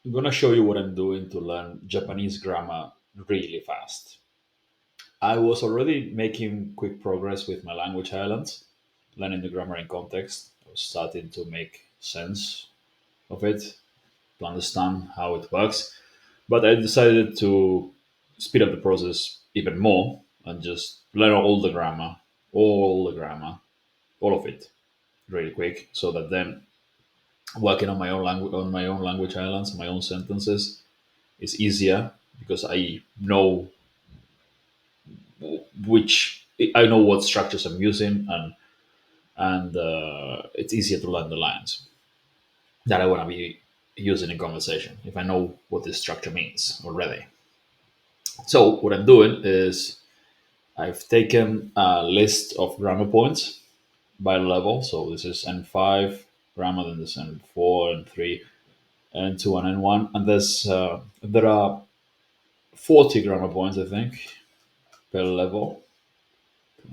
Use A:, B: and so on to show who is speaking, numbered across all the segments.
A: I'm gonna show you what I'm doing to learn Japanese grammar really fast. I was already making quick progress with my language islands, learning the grammar in context. I was starting to make sense of it, to understand how it works. But I decided to speed up the process even more and just learn all the grammar, all of it, really quick, so that then working on my own language islands, my own sentences is easier because I know which I know what structures I'm using, and it's easier to learn the lines that I want to be using in conversation if I know what this structure means already. So what I'm doing is I've taken a list of grammar points by level. So this is N5 grammar, then this N4, N3, N2, and N1, and there are 40 grammar points I think per level.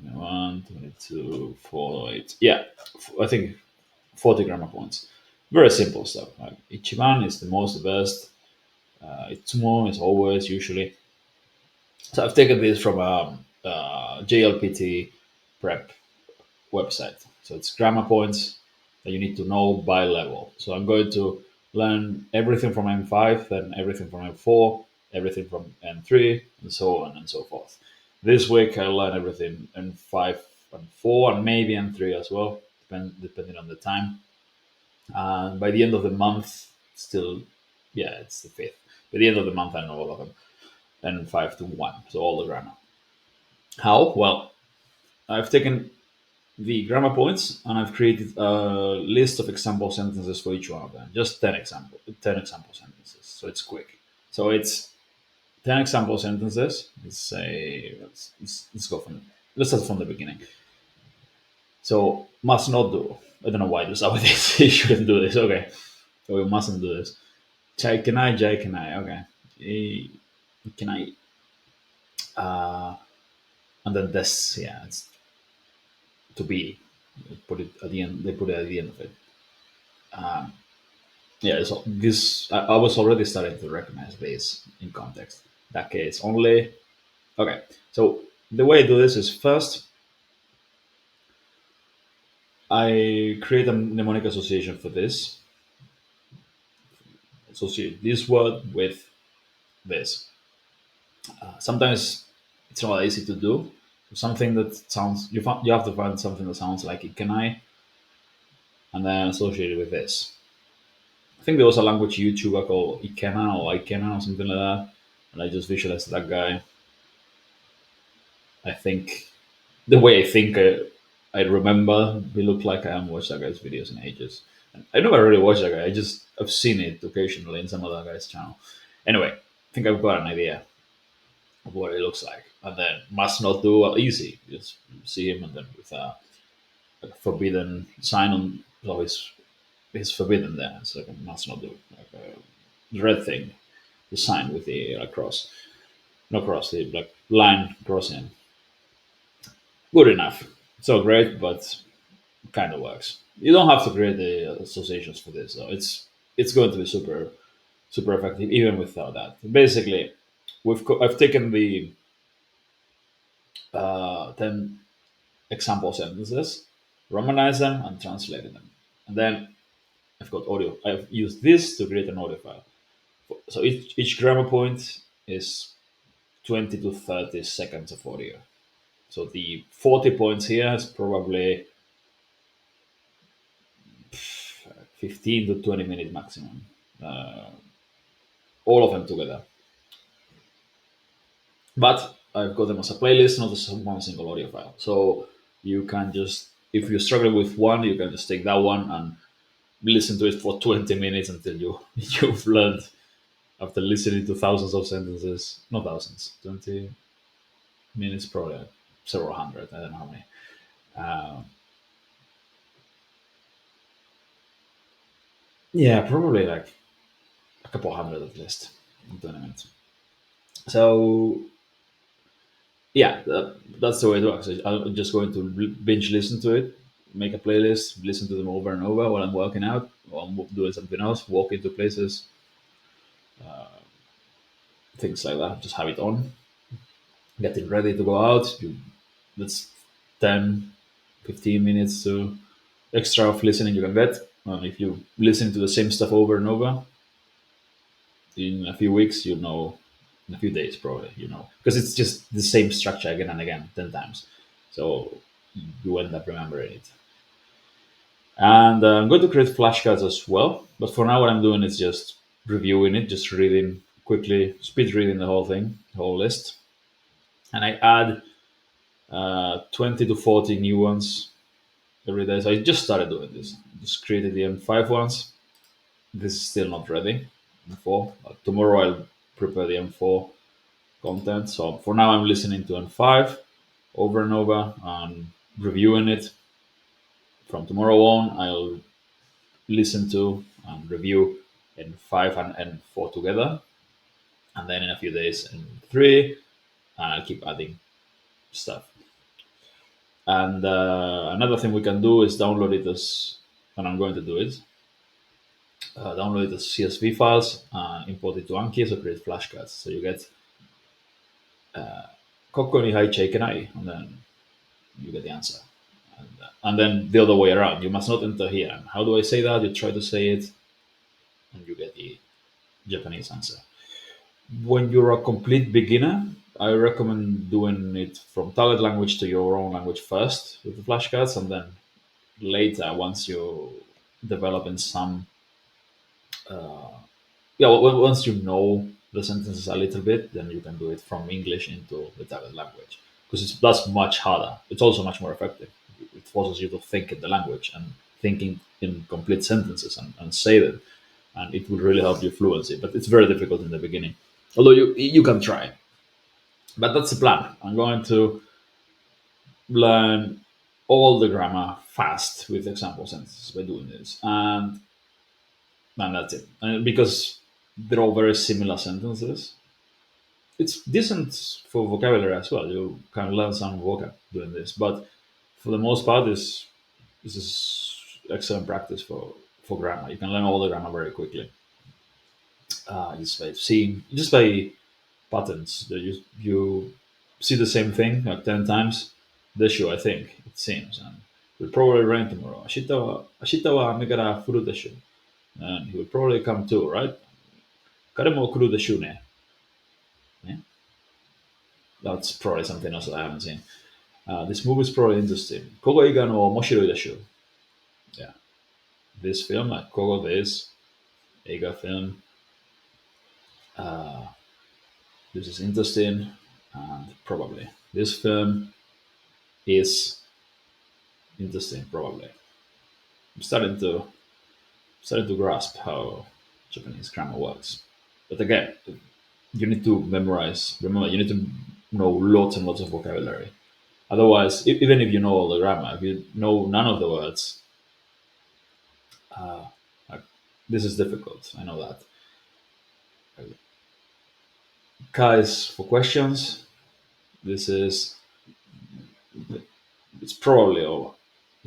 A: 21, 22, 48. Yeah, I think 40 grammar points. Very simple stuff. Like Ichiban is the most, the best. Itsumo is always, usually. So I've taken this from a JLPT prep website. So it's grammar points that you need to know by level. So I'm going to learn everything from M5, then everything from M4, everything from N3, and so on and so forth. This week I learn everything N5 and 4, and maybe N3 as well, depending on the time. And by the end of the month, still, yeah, it's the fifth. By the end of the month, I know all of them, N5 to 1, so all the grammar. How? Well, I've taken the grammar points and I've created a list of example sentences for each one of them. Just 10 example sentences. So it's quick. So it's 10 example sentences. Let's say let's go from let's start from the beginning. So must not do. I don't know why to start with this. You shouldn't do this. Okay. So we mustn't do this. Jai can I. Okay. Eh, Can I? Uh, and then this, yeah, it's to be. Put it at the end. They put it at the end of it. Yeah, so this I was already starting to recognize this in context. That case only. Okay, so the way I do this is first I create a mnemonic association for this. Associate this word with this. Sometimes it's not easy to do. Something that sounds you have to find something that sounds like it can I, and then associate it with this. I think there was a language YouTuber called Ikena or Ikena or something like that, and I just visualized that guy. I think the way I think I remember, he looked like I haven't watched that guy's videos in ages. And I never really watched that guy. I've seen it occasionally in some other guy's channel. Anyway, I think I've got an idea of what it looks like. And then must not do easy. Just see him and then with a forbidden sign on. So he's forbidden there. So like must not do like a red thing, the sign with the cross, no cross, the like line crossing. Good enough. So great, but kind of works. You don't have to create the associations for this, so it's going to be super effective even without that. Basically, I've taken the 10 example sentences, romanized them, and translated them, and then I've got audio. I've used this to create an audio file. So each grammar point is 20 to 30 seconds of audio. So the 40 points here is probably 15 to 20 minutes maximum. Uh, all of them together. But I've got them as a playlist, not as one single audio file. So you can just, if you're struggling with one, you can just take that one and listen to it for 20 minutes until you've learned after listening to thousands of sentences. Not thousands, 20 minutes, probably several hundred. I don't know how many. Uh, yeah, probably like a couple hundred at least in 20 minutes. So yeah, that's the way it works. I'm just going to binge listen to it, make a playlist, listen to them over and over while I'm working out, or I'm doing something else, walking to places. things like that. Just have it on, getting ready to go out. That's 10, 15 minutes to extra of listening you can get. And if you listen to the same stuff over and over, in a few weeks, you know, in a few days probably, you know, because it's just the same structure again and again, 10 times. So you end up remembering it. And I'm going to create flashcards as well. But for now, what I'm doing is just reviewing it, just reading quickly, speed reading the whole thing, the whole list. And I add 20 to 40 new ones every day. So I just started doing this. Just created the M5 ones. This is still not ready. M4. Tomorrow I'll prepare the M4 content. So for now, I'm listening to M5 over and over and reviewing it. From tomorrow on, I'll listen to and review N5 and N4 together. And then in a few days, N3, and I'll keep adding stuff. And another thing we can do is download it as, and I'm going to do it, download it as CSV files, import it to Anki, so create flashcards. So you get Kokko ni hai cheikenai, and then you get the answer. And then the other way around, you must not enter here. And how do I say that? You try to say it, and you get the Japanese answer. When you're a complete beginner, I recommend doing it from target language to your own language first with the flashcards, and then later, once you develop in some, yeah, once you know the sentences a little bit, then you can do it from English into the target language because that's much harder. It's also much more effective. It forces you to think in the language and thinking in complete sentences and say them, and it will really help your fluency. But it's very difficult in the beginning. Although you can try, but that's the plan. I'm going to learn all the grammar fast with example sentences by doing this, and that's it. And because they're all very similar sentences, it's decent for vocabulary as well. You can learn some vocab doing this, but for the most part, this is excellent practice for grammar. You can learn all the grammar very quickly. Just by seeing, just by patterns. That you see the same thing like 10 times. This show, I think it seems, and it will probably rain tomorrow. Ashita wa雨が降るでしょ and he will probably come too, right? 彼も来るでしょうね. Yeah? That's probably something else that I haven't seen. This movie is probably interesting. ここ映画の面白いでしょ. Yeah. This film, like Kogo this, Eiga film, this is interesting, and probably. This film is interesting, probably. I'm starting to grasp how Japanese grammar works. But again, you need to memorize. Remember, you need to know lots and lots of vocabulary. Otherwise, even if you know all the grammar, if you know none of the words, like, this is difficult. I know that. Ka is for questions. This is, it's probably all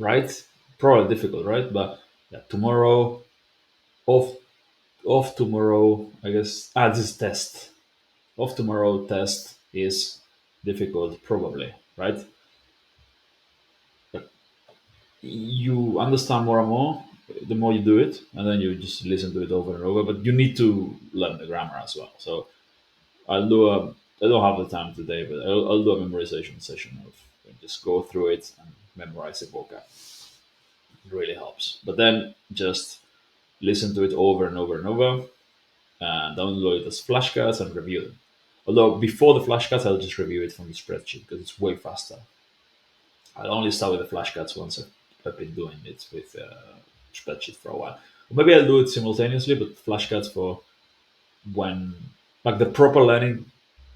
A: right. Probably difficult, right? But yeah, tomorrow, off off tomorrow. I guess. This is test. Off tomorrow test is difficult, probably, right? But you understand more and more the more you do it, and then you just listen to it over and over. But you need to learn the grammar as well. So I'll do a. I don't have the time today, but I'll do a memorization session of just go through it and memorize the vocab. It really helps. But then just listen to it over and over and over, and download it as flashcards and review them. Although before the flashcards, I'll just review it from the spreadsheet because it's way faster. I'll only start with the flashcards once I've been doing it with spreadsheet for a while. Or maybe I'll do it simultaneously, but flashcards for when, like the proper learning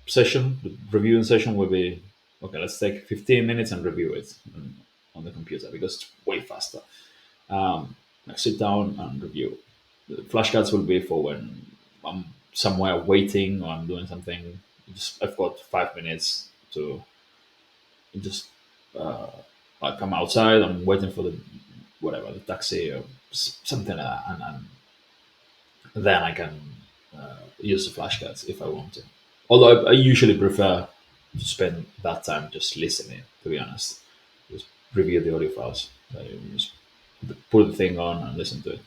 A: session, the reviewing session will be okay. Let's take 15 minutes and review it on the computer because it's way faster. Like sit down and review. The flashcards will be for when I'm somewhere waiting or I'm doing something. Just I've got 5 minutes to just uh, like I'm outside. I'm waiting for the whatever the taxi or something like that, and then I can. use the flashcards if I want to. Although I usually prefer to spend that time just listening, to be honest. Just review the audio files. Just put the thing on and listen to it.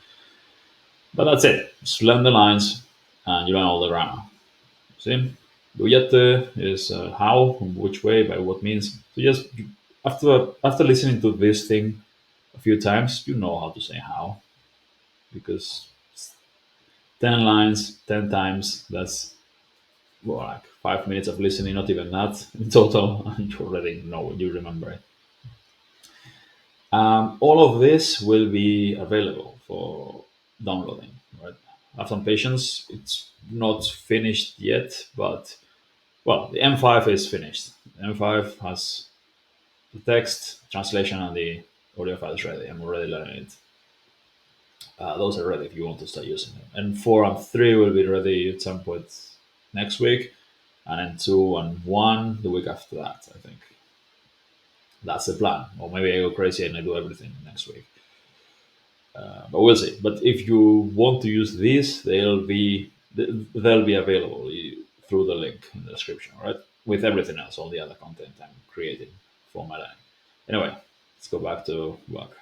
A: But that's it. Just learn the lines and you learn all the grammar. See? Bujate is how, which way, by what means. So just after listening to this thing a few times, you know how to say how because 10 lines, 10 times. That's well, like 5 minutes of listening, not even that in total. And you already know, you remember it. All of this will be available for downloading. Right? Have some patience. It's not finished yet, but well, the M5 is finished. The M5 has the text, translation, and the audio files ready. I'm already learning it. Those are ready if you want to start using them. And 4 and 3 will be ready at some point next week, and then 2 and 1 the week after that, I think. That's the plan. Or maybe I go crazy and I do everything next week. But we'll see. But if you want to use these, they'll be available through the link in the description, right? With everything else, all the other content I'm creating for my learning. Anyway, let's go back to work.